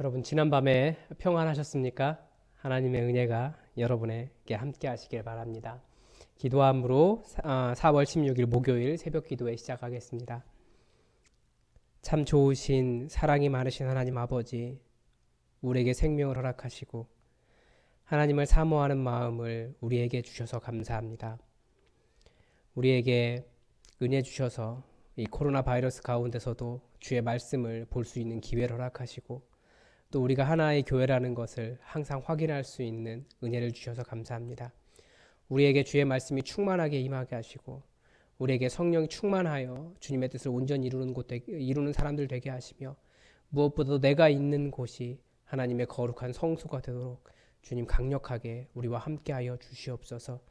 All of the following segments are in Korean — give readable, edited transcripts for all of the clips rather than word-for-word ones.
여러분 지난밤에 평안하셨습니까? 하나님의 은혜가 여러분에게 함께 하시길 바랍니다. 기도함으로 4월 16일 목요일 새벽 기도회 시작하겠습니다. 참 좋으신 사랑이 많으신 하나님 아버지, 우리에게 생명을 허락하시고 하나님을 사모하는 마음을 우리에게 주셔서 감사합니다. 우리에게 은혜 주셔서 이 코로나 바이러스 가운데서도 주의 말씀을 볼 수 있는 기회를 허락하시고 또 우리가 하나의 교회라는 것을 항상 확인할 수 있는 은혜를 주셔서 감사합니다. 우리에게 주의 말씀이 충만하게 임하게 하시고 우리에게 성령이 충만하여 주님의 뜻을 온전히 이루는 사람들 되게 하시며 무엇보다도 내가 있는 곳이 하나님의 거룩한 성소가 되도록 주님 강력하게 우리와 함께하여 주시옵소서.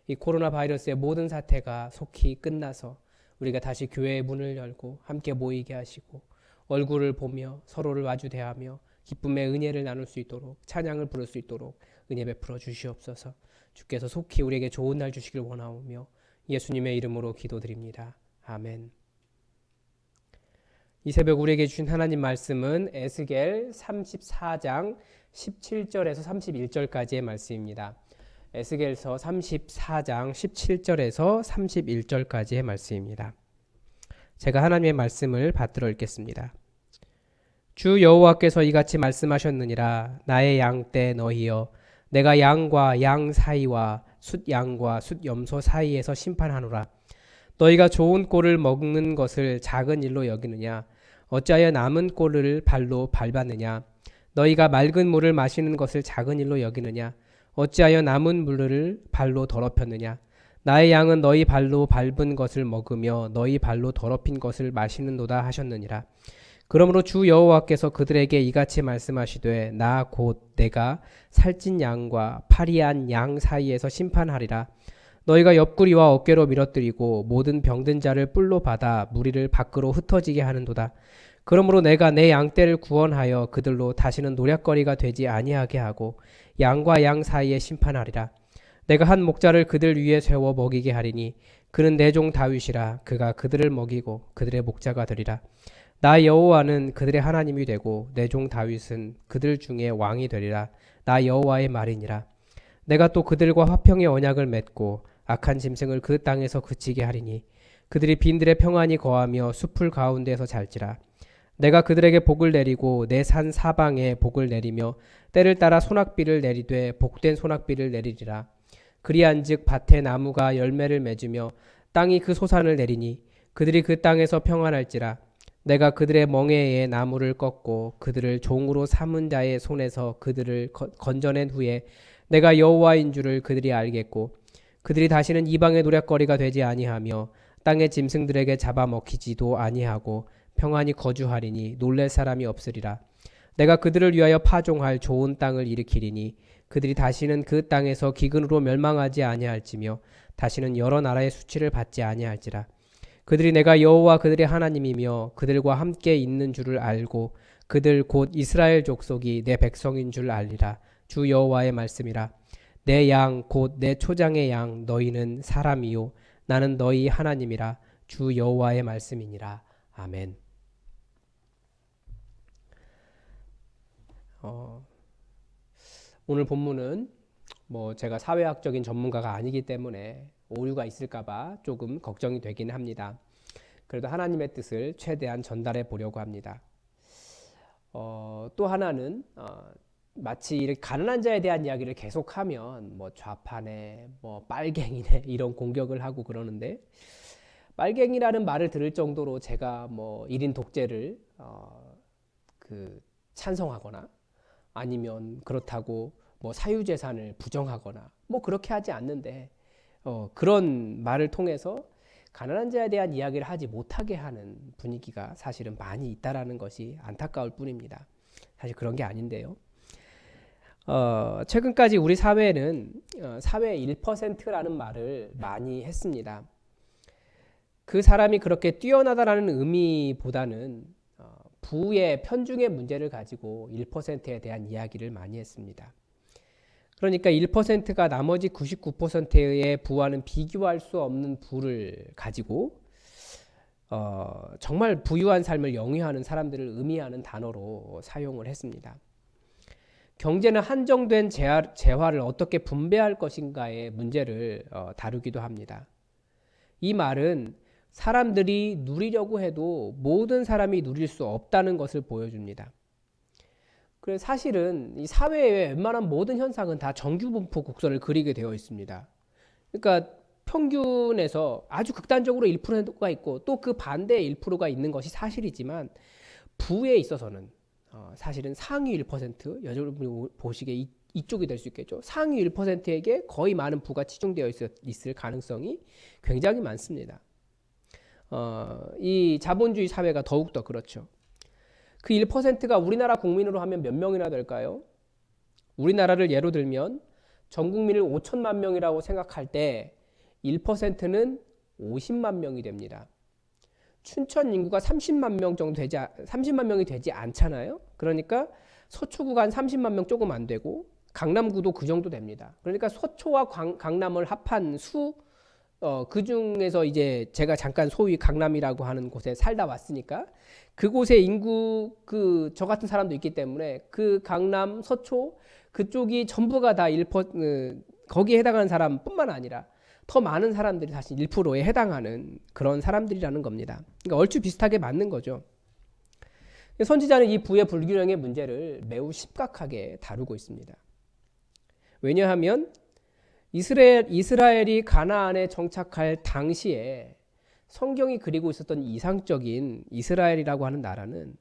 이 코로나 바이러스의 모든 사태가 속히 끝나서 우리가 다시 교회의 문을 열고 함께 모이게 하시고 얼굴을 보며 서로를 마주 대하며 기쁨의 은혜를 나눌 수 있도록 찬양을 부를 수 있도록 은혜 베풀어 주시옵소서. 주께서 속히 우리에게 좋은 날 주시길 원하오며 예수님의 이름으로 기도드립니다. 아멘. 이 새벽 우리에게 주신 하나님 말씀은 에스겔 34장 17절에서 31절까지의 말씀입니다. 에스겔서 34장 17절에서 31절까지의 말씀입니다. 제가 하나님의 말씀을 받들어 읽겠습니다. 주 여호와께서 이같이 말씀하셨느니라. 나의 양 떼 너희여, 내가 양과 양 사이와 숫양과 숫염소 사이에서 심판하노라. 너희가 좋은 꼴을 먹는 것을 작은 일로 여기느냐? 어찌하여 남은 꼴을 발로 밟았느냐? 너희가 맑은 물을 마시는 것을 작은 일로 여기느냐? 어찌하여 남은 물을 발로 더럽혔느냐? 나의 양은 너희 발로 밟은 것을 먹으며 너희 발로 더럽힌 것을 마시는도다 하셨느니라. 그러므로 주 여호와께서 그들에게 이같이 말씀하시되 나 곧 내가 살찐 양과 파리한 양 사이에서 심판하리라. 너희가 옆구리와 어깨로 밀어뜨리고 모든 병든 자를 뿔로 받아 무리를 밖으로 흩어지게 하는도다. 그러므로 내가 내 양떼를 구원하여 그들로 다시는 노략거리가 되지 아니하게 하고 양과 양 사이에 심판하리라. 내가 한 목자를 그들 위에 세워 먹이게 하리니 그는 내 종 다윗이라. 그가 그들을 먹이고 그들의 목자가 되리라. 나 여호와는 그들의 하나님이 되고 내 종 다윗은 그들 중에 왕이 되리라. 나 여호와의 말이니라. 내가 또 그들과 화평의 언약을 맺고 악한 짐승을 그 땅에서 그치게 하리니 그들이 빈들의 평안히 거하며 숲풀 가운데서 잘지라. 내가 그들에게 복을 내리고 내 산 사방에 복을 내리며 때를 따라 소낙비를 내리되 복된 소낙비를 내리리라. 그리한즉 밭에 나무가 열매를 맺으며 땅이 그 소산을 내리니 그들이 그 땅에서 평안할지라. 내가 그들의 멍에에 나무를 꺾고 그들을 종으로 삼은 자의 손에서 그들을 건져낸 후에 내가 여호와인 줄을 그들이 알겠고 그들이 다시는 이방의 노략거리가 되지 아니하며 땅의 짐승들에게 잡아먹히지도 아니하고 평안히 거주하리니 놀랄 사람이 없으리라. 내가 그들을 위하여 파종할 좋은 땅을 일으키리니 그들이 다시는 그 땅에서 기근으로 멸망하지 아니할지며 다시는 여러 나라의 수치를 받지 아니할지라. 그들이 내가 여호와 그들의 하나님이며 그들과 함께 있는 줄을 알고 그들 곧 이스라엘 족속이 내 백성인 줄 알리라. 주 여호와의 말씀이라. 내 양 곧 내 초장의 양 너희는 사람이요 나는 너희 하나님이라. 주 여호와의 말씀이니라. 아멘. 오늘 본문은 제가 사회학적인 전문가가 아니기 때문에 오류가 있을까봐 조금 걱정이 되긴 합니다. 그래도 하나님의 뜻을 최대한 전달해 보려고 합니다. 또 하나는 마치 이렇게 가난한 자에 대한 이야기를 계속하면 좌파네, 빨갱이네 이런 공격을 하고 그러는데 빨갱이라는 말을 들을 정도로 제가 1인 독재를 찬성하거나 아니면 그렇다고 사유재산을 부정하거나 그렇게 하지 않는데 그런 말을 통해서 가난한 자에 대한 이야기를 하지 못하게 하는 분위기가 사실은 많이 있다라는 것이 안타까울 뿐입니다. 사실 그런 게 아닌데요. 최근까지 우리 사회는 사회의 1%라는 말을 많이 했습니다. 그 사람이 그렇게 뛰어나다라는 의미보다는 부의 편중의 문제를 가지고 1%에 대한 이야기를 많이 했습니다. 그러니까 1%가 나머지 99%의 부와는 비교할 수 없는 부를 가지고 정말 부유한 삶을 영위하는 사람들을 의미하는 단어로 사용을 했습니다. 경제는 한정된 재화를 어떻게 분배할 것인가의 문제를 다루기도 합니다. 이 말은 사람들이 누리려고 해도 모든 사람이 누릴 수 없다는 것을 보여줍니다. 그래서 사실은 이 사회의 웬만한 모든 현상은 다 정규분포 곡선을 그리게 되어 있습니다. 그러니까 평균에서 아주 극단적으로 1%가 있고 또 그 반대의 1%가 있는 것이 사실이지만 부에 있어서는 사실은 상위 1%, 여러분이 보시기에 이쪽이 될 수 있겠죠. 상위 1%에게 거의 많은 부가 치중되어 있을 가능성이 굉장히 많습니다. 이 자본주의 사회가 더욱더 그렇죠. 그 1%가 우리나라 국민으로 하면 몇 명이나 될까요? 우리나라를 예로 들면 전 국민을 5천만 명이라고 생각할 때 1%는 50만 명이 됩니다. 춘천 인구가 30만 명 정도 30만 명이 되지 않잖아요. 그러니까 서초구가 한 30만 명 조금 안 되고 강남구도 그 정도 됩니다. 그러니까 서초와 강남을 합한 그 중에서 이제 제가 잠깐 소위 강남이라고 하는 곳에 살다 왔으니까 그곳에 인구 저 같은 사람도 있기 때문에 그 강남, 서초 그쪽이 전부가 다 1%, 거기에 해당하는 사람뿐만 아니라 더 많은 사람들이 사실 1%에 해당하는 그런 사람들이라는 겁니다. 그러니까 얼추 비슷하게 맞는 거죠. 선지자는 이 부의 불균형의 문제를 매우 심각하게 다루고 있습니다. 왜냐하면 이스라엘이 가나안에 정착할 당시에 성경이 그리고 있었던 이상적인 이스라엘이라고 하는 나라는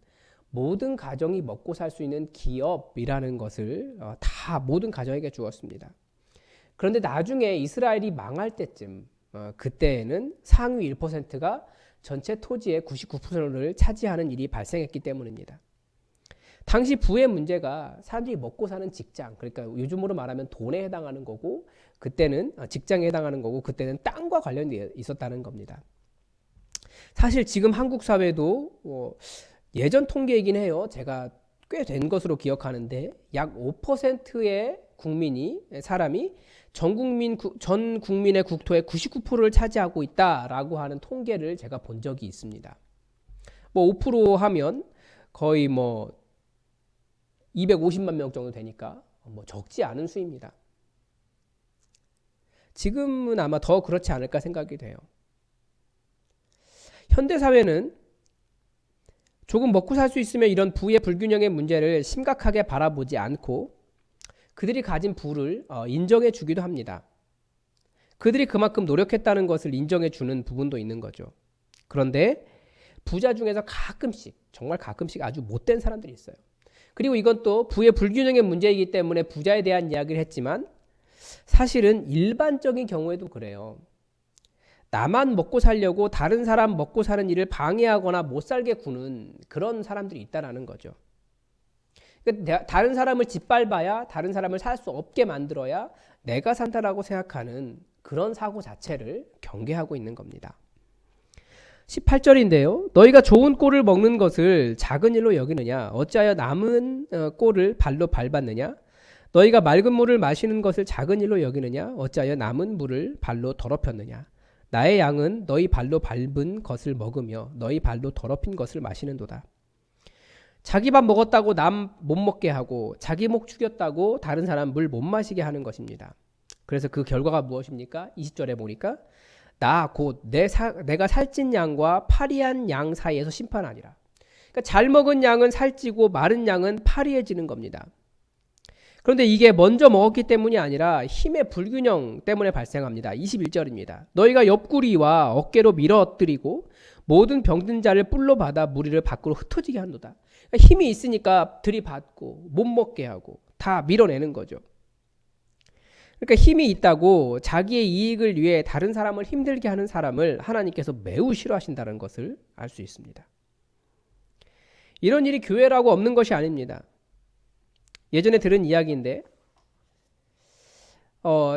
모든 가정이 먹고 살 수 있는 기업이라는 것을 다 모든 가정에게 주었습니다. 그런데 나중에 이스라엘이 망할 때쯤 그때에는 상위 1%가 전체 토지의 99%를 차지하는 일이 발생했기 때문입니다. 당시 부의 문제가 사람들이 먹고 사는 직장, 그러니까 요즘으로 말하면 돈에 해당하는 거고 그때는 직장에 해당하는 거고 그때는 땅과 관련이 있었다는 겁니다. 사실 지금 한국 사회도 예전 통계이긴 해요. 제가 꽤 된 것으로 기억하는데 약 5%의 사람이 전 국민의 국토의 99%를 차지하고 있다라고 하는 통계를 제가 본 적이 있습니다. 5% 하면 거의 250만 명 정도 되니까 적지 않은 수입니다. 지금은 아마 더 그렇지 않을까 생각이 돼요. 현대사회는 조금 먹고 살 수 있으면 이런 부의 불균형의 문제를 심각하게 바라보지 않고 그들이 가진 부를 인정해 주기도 합니다. 그들이 그만큼 노력했다는 것을 인정해 주는 부분도 있는 거죠. 그런데 부자 중에서 가끔씩, 정말 가끔씩 아주 못된 사람들이 있어요. 그리고 이건 또 부의 불균형의 문제이기 때문에 부자에 대한 이야기를 했지만 사실은 일반적인 경우에도 그래요. 나만 먹고 살려고 다른 사람 먹고 사는 일을 방해하거나 못 살게 구는 그런 사람들이 있다는 거죠. 그러니까 다른 사람을 짓밟아야 다른 사람을 살 수 없게 만들어야 내가 산다라고 생각하는 그런 사고 자체를 경계하고 있는 겁니다. 18절인데요. 너희가 좋은 꼴을 먹는 것을 작은 일로 여기느냐? 어찌하여 남은 꼴을 발로 밟았느냐? 너희가 맑은 물을 마시는 것을 작은 일로 여기느냐? 어찌하여 남은 물을 발로 더럽혔느냐? 나의 양은 너희 발로 밟은 것을 먹으며 너희 발로 더럽힌 것을 마시는도다. 자기 밥 먹었다고 남 못 먹게 하고 자기 목 죽였다고 다른 사람 물 못 마시게 하는 것입니다. 그래서 그 결과가 무엇입니까? 20절에 보니까 나 곧 내가 살찐 양과 파리한 양 사이에서 심판하니라. 그러니까 잘 먹은 양은 살찌고 마른 양은 파리해지는 겁니다. 그런데 이게 먼저 먹었기 때문이 아니라 힘의 불균형 때문에 발생합니다. 21절입니다. 너희가 옆구리와 어깨로 밀어뜨리고 모든 병든 자를 뿔로 받아 무리를 밖으로 흩어지게 한도다. 그러니까 힘이 있으니까 들이받고 못 먹게 하고 다 밀어내는 거죠. 그러니까 힘이 있다고 자기의 이익을 위해 다른 사람을 힘들게 하는 사람을 하나님께서 매우 싫어하신다는 것을 알 수 있습니다. 이런 일이 교회라고 없는 것이 아닙니다. 예전에 들은 이야기인데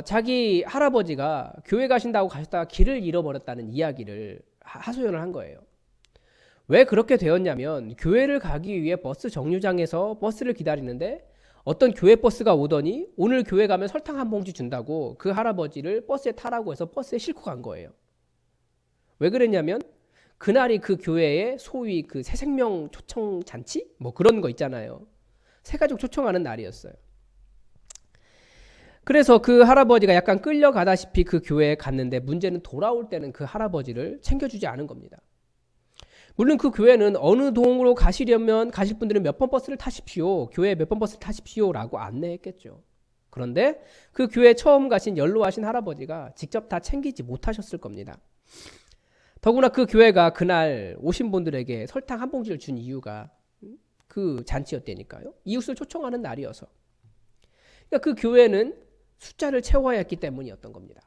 자기 할아버지가 교회 가신다고 가셨다가 길을 잃어버렸다는 이야기를 하소연을 한 거예요. 왜 그렇게 되었냐면 교회를 가기 위해 버스 정류장에서 버스를 기다리는데 어떤 교회 버스가 오더니 오늘 교회 가면 설탕 한 봉지 준다고 그 할아버지를 버스에 타라고 해서 버스에 싣고 간 거예요. 왜 그랬냐면 그날이 그 교회의 소위 그 새생명 초청 잔치? 뭐 그런 거 있잖아요. 새가족 초청하는 날이었어요. 그래서 그 할아버지가 약간 끌려가다시피 그 교회에 갔는데 문제는 돌아올 때는 그 할아버지를 챙겨주지 않은 겁니다. 물론 그 교회는 어느 동으로 가시려면 가실 분들은 몇 번 버스를 타십시오. 교회에 몇 번 버스를 타십시오라고 안내했겠죠. 그런데 그 교회에 처음 가신 연로하신 할아버지가 직접 다 챙기지 못하셨을 겁니다. 더구나 그 교회가 그날 오신 분들에게 설탕 한 봉지를 준 이유가 그 잔치였다니까요. 이웃을 초청하는 날이어서. 그러니까 그 교회는 숫자를 채워야 했기 때문이었던 겁니다.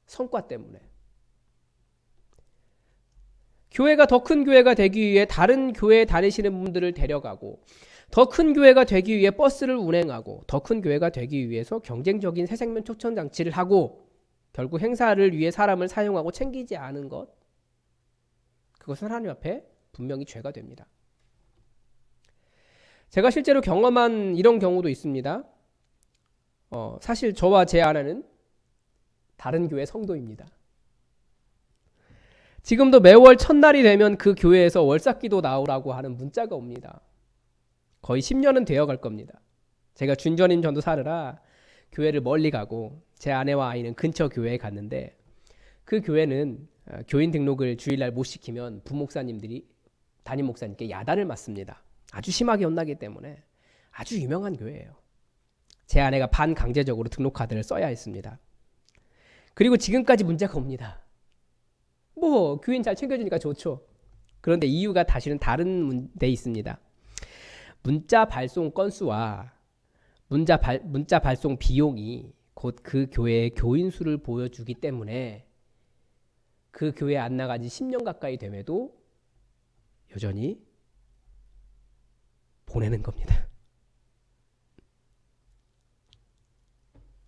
성과 때문에. 교회가 더 큰 교회가 되기 위해 다른 교회에 다니시는 분들을 데려가고 더 큰 교회가 되기 위해 버스를 운행하고 더 큰 교회가 되기 위해서 경쟁적인 새생명 초청 장치를 하고 결국 행사를 위해 사람을 사용하고 챙기지 않은 것, 그것은 하나님 앞에 분명히 죄가 됩니다. 제가 실제로 경험한 이런 경우도 있습니다. 사실 저와 제 아내는 다른 교회 성도입니다. 지금도 매월 첫날이 되면 그 교회에서 월삭기도 나오라고 하는 문자가 옵니다. 거의 10년은 되어갈 겁니다. 제가 준전임 전도사느라 교회를 멀리 가고 제 아내와 아이는 근처 교회에 갔는데 그 교회는 교인 등록을 주일날 못 시키면 부목사님들이 담임 목사님께 야단을 맞습니다. 아주 심하게 혼나기 때문에 아주 유명한 교회예요. 제 아내가 반강제적으로 등록카드를 써야 했습니다. 그리고 지금까지 문제가 옵니다. 뭐 교인 잘 챙겨주니까 좋죠. 그런데 이유가 다시는 다른 데 있습니다. 문자 발송 건수와 문자 발송 비용이 곧 그 교회의 교인 수를 보여주기 때문에 그 교회 안 나간 지 10년 가까이 됨에도 여전히 보내는 겁니다.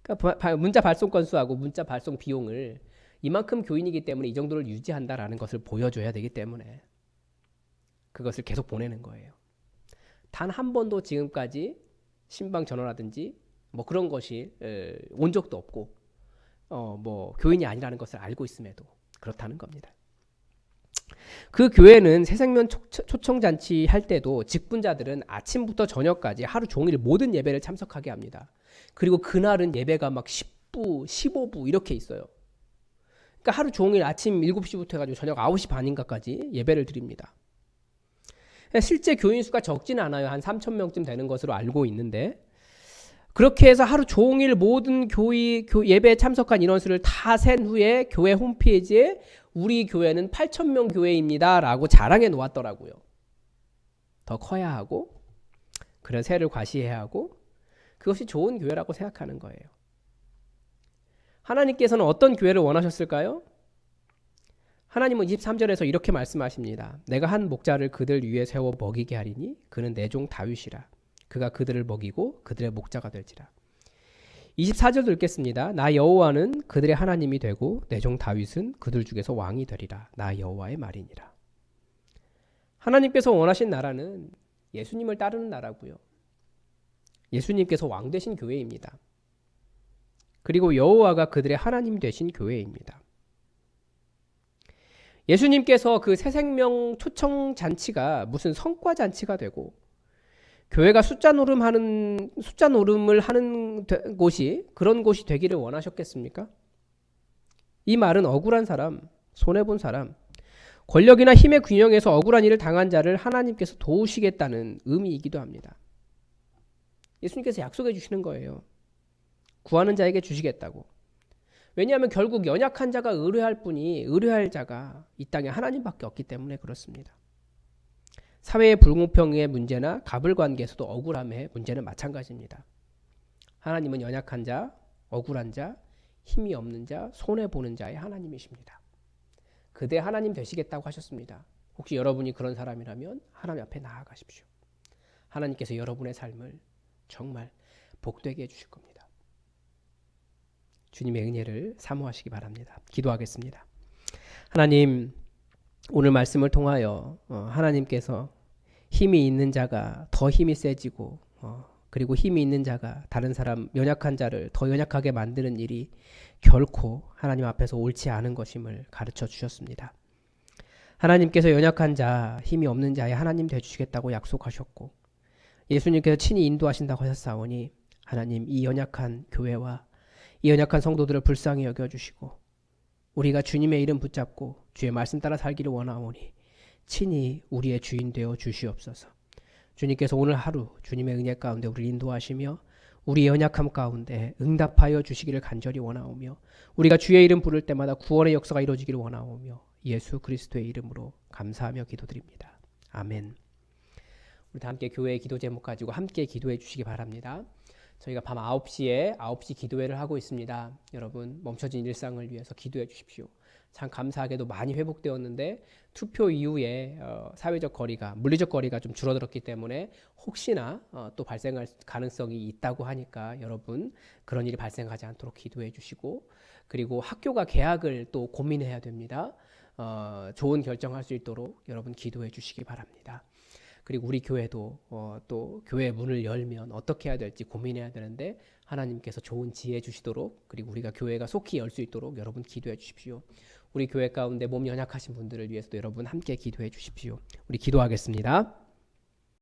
그러니까 문자 발송 건수하고 문자 발송 비용을 이만큼 교인이기 때문에 이 정도를 유지한다라는 것을 보여줘야 되기 때문에 그것을 계속 보내는 거예요. 단 한 번도 지금까지 신방 전화라든지 뭐 그런 것이 온 적도 없고 뭐 교인이 아니라는 것을 알고 있음에도 그렇다는 겁니다. 그 교회는 새생명 초청잔치 할 때도 직분자들은 아침부터 저녁까지 하루 종일 모든 예배를 참석하게 합니다. 그리고 그날은 예배가 막 10부, 15부 이렇게 있어요. 그러니까 하루 종일 아침 7시부터 해가지고 저녁 9시 반인가까지 예배를 드립니다. 실제 교인 수가 적지는 않아요. 한 3,000명쯤 되는 것으로 알고 있는데 그렇게 해서 하루 종일 모든 예배에 참석한 인원수를 다 센 후에 교회 홈페이지에 우리 교회는 8,000명 교회입니다 라고 자랑해 놓았더라고요. 더 커야 하고 그런 세를 과시해야 하고 그것이 좋은 교회라고 생각하는 거예요. 하나님께서는 어떤 교회를 원하셨을까요? 하나님은 23절에서 이렇게 말씀하십니다. 내가 한 목자를 그들 위에 세워 먹이게 하리니 그는 내 종 다윗이라. 그가 그들을 먹이고 그들의 목자가 될지라. 24절도 읽겠습니다. 나 여호와는 그들의 하나님이 되고 내 종 다윗은 그들 중에서 왕이 되리라. 나 여호와의 말이니라. 하나님께서 원하신 나라는 예수님을 따르는 나라고요. 예수님께서 왕 되신 교회입니다. 그리고 여호와가 그들의 하나님 되신 교회입니다. 예수님께서 그 새생명 초청 잔치가 무슨 성과 잔치가 되고 교회가 숫자 노름을 하는 곳이 그런 곳이 되기를 원하셨겠습니까? 이 말은 억울한 사람, 손해본 사람, 권력이나 힘의 균형에서 억울한 일을 당한 자를 하나님께서 도우시겠다는 의미이기도 합니다. 예수님께서 약속해 주시는 거예요. 구하는 자에게 주시겠다고. 왜냐하면 결국 연약한 자가 의뢰할 뿐이 의뢰할 자가 이 땅에 하나님밖에 없기 때문에 그렇습니다. 사회의 불공평의 문제나 가불관계에서도 억울함의 문제는 마찬가지입니다. 하나님은 연약한 자, 억울한 자, 힘이 없는 자, 손해보는 자의 하나님이십니다. 그대 하나님 되시겠다고 하셨습니다. 혹시 여러분이 그런 사람이라면 하나님 앞에 나아가십시오. 하나님께서 여러분의 삶을 정말 복되게 해주실 겁니다. 주님의 은혜를 사모하시기 바랍니다. 기도하겠습니다. 하나님, 오늘 말씀을 통하여 하나님께서 힘이 있는 자가 더 힘이 세지고 그리고 힘이 있는 자가 다른 사람 연약한 자를 더 연약하게 만드는 일이 결코 하나님 앞에서 옳지 않은 것임을 가르쳐 주셨습니다. 하나님께서 연약한 자, 힘이 없는 자의 하나님 되주시겠다고 약속하셨고 예수님께서 친히 인도하신다고 하셨사오니 하나님 이 연약한 교회와 이 연약한 성도들을 불쌍히 여겨주시고 우리가 주님의 이름 붙잡고 주의 말씀 따라 살기를 원하오니 친히 우리의 주인 되어 주시옵소서. 주님께서 오늘 하루 주님의 은혜 가운데 우리를 인도하시며 우리 연약함 가운데 응답하여 주시기를 간절히 원하오며 우리가 주의 이름 부를 때마다 구원의 역사가 이루어지기를 원하오며 예수 그리스도의 이름으로 감사하며 기도드립니다. 아멘. 우리 다 함께 교회의 기도 제목 가지고 함께 기도해 주시기 바랍니다. 저희가 밤 9시에 9시 기도회를 하고 있습니다. 여러분 멈춰진 일상을 위해서 기도해 주십시오. 참 감사하게도 많이 회복되었는데 투표 이후에 사회적 거리가 물리적 거리가 좀 줄어들었기 때문에 혹시나 또 발생할 가능성이 있다고 하니까 여러분 그런 일이 발생하지 않도록 기도해 주시고 그리고 학교가 개학을 또 고민해야 됩니다. 좋은 결정할 수 있도록 여러분 기도해 주시기 바랍니다. 그리고 우리 교회도 또 교회 문을 열면 어떻게 해야 될지 고민해야 되는데 하나님께서 좋은 지혜 주시도록 그리고 우리가 교회가 속히 열 수 있도록 여러분 기도해 주십시오. 우리 교회 가운데 몸 연약하신 분들을 위해서도 여러분 함께 기도해 주십시오. 우리 기도하겠습니다.